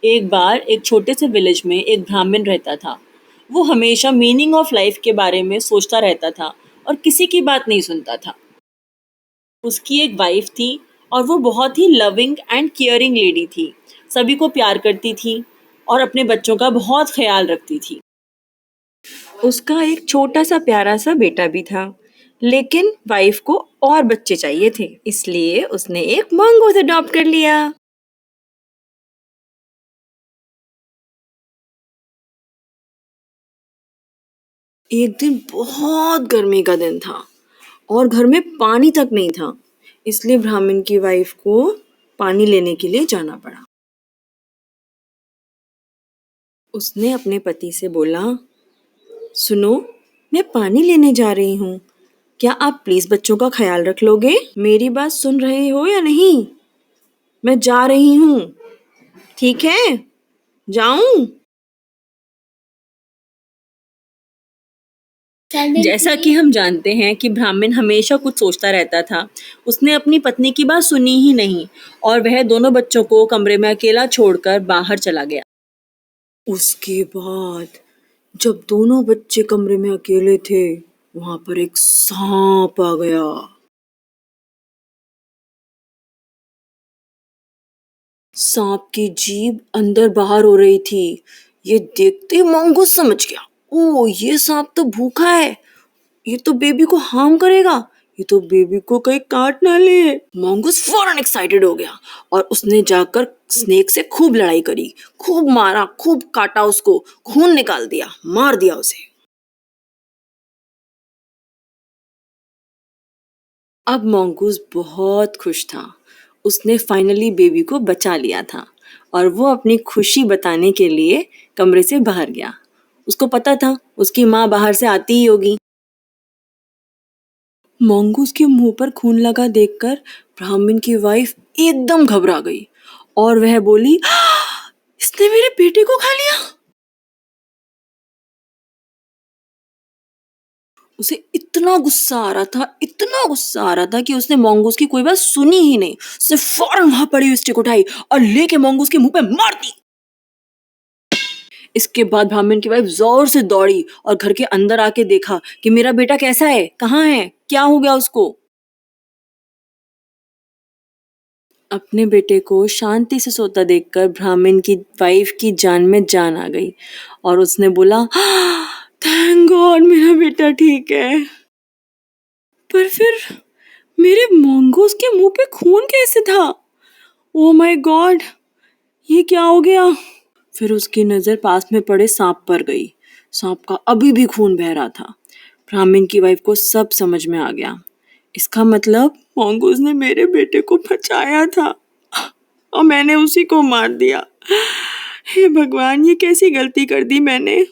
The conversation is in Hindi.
एक बार एक छोटे से विलेज में एक ब्राह्मण रहता था। वो हमेशा मीनिंग ऑफ लाइफ के बारे में सोचता रहता था और किसी की बात नहीं सुनता था। उसकी एक वाइफ थी और वो बहुत ही लविंग एंड केयरिंग लेडी थी। सभी को प्यार करती थी और अपने बच्चों का बहुत ख्याल रखती थी। उसका एक छोटा सा प्यारा सा बेटा भी था, लेकिन वाइफ को और बच्चे चाहिए थे, इसलिए उसने एक मंगूस अडॉप्ट कर लिया। एक दिन बहुत गर्मी का दिन था और घर में पानी तक नहीं था, इसलिए ब्राह्मण की वाइफ को पानी लेने के लिए जाना पड़ा। उसने अपने पति से बोला, सुनो, मैं पानी लेने जा रही हूँ, क्या आप प्लीज बच्चों का ख्याल रख लोगे? मेरी बात सुन रहे हो या नहीं? मैं जा रही हूँ, ठीक है? जाऊं? जैसा कि हम जानते हैं कि ब्राह्मण हमेशा कुछ सोचता रहता था, उसने अपनी पत्नी की बात सुनी ही नहीं और वह दोनों बच्चों को कमरे में अकेला छोड़कर बाहर चला गया। उसके बाद जब दोनों बच्चे कमरे में अकेले थे, वहां पर एक सांप आ गया। सांप की जीभ अंदर बाहर हो रही थी। ये देखते ही मंगूस समझ गया, ओ ये सांप तो भूखा है, ये तो बेबी को हार्म करेगा, ये तो बेबी को कहीं काट ना ले। मंगूस फौरन एक्साइटेड हो गया और उसने जाकर स्नेक से खूब लड़ाई करी, खूब मारा, खूब काटा, उसको खून निकाल दिया, मार दिया उसे। अब मंगूस बहुत खुश था। उसने फाइनली बेबी को बचा लिया था और वो अपनी खुशी बताने के लिए कमरे से बाहर गया। उसको पता था उसकी माँ बाहर से आती ही होगी। मंगूस के मुंह पर खून लगा देखकर ब्राह्मण की वाइफ एकदम घबरा गई और वह बोली, इसने मेरे बेटे को खा लिया। उसे इतना गुस्सा आ रहा था, इतना गुस्सा आ रहा था कि उसने मंगूस की कोई बात सुनी ही नहीं। उसने फौरन वहां पड़ी हुई स्टिक उठाई और लेके मंगूस के मुंह पे मार दी। इसके बाद ब्राह्मण की वाइफ जोर से दौड़ी और घर के अंदर आके देखा कि मेरा बेटा कैसा है, कहाँ है, क्या हो गया उसको। अपने बेटे को शांति से सोता देखकर ब्राह्मण की वाइफ की जान में जान आ गई और उसने बोला, थैंक गॉड मेरा बेटा ठीक है। पर फिर मेरे मंगूस के मुंह पे खून कैसे था? ओ माय गॉड, ये क्या हो गया? फिर उसकी नजर पास में पड़े सांप पर गई। सांप का अभी भी खून बह रहा था। ब्राह्मण की वाइफ को सब समझ में आ गया। इसका मतलब मंगूस ने मेरे बेटे को बचाया था और मैंने उसी को मार दिया। हे भगवान, ये कैसी गलती कर दी मैंने।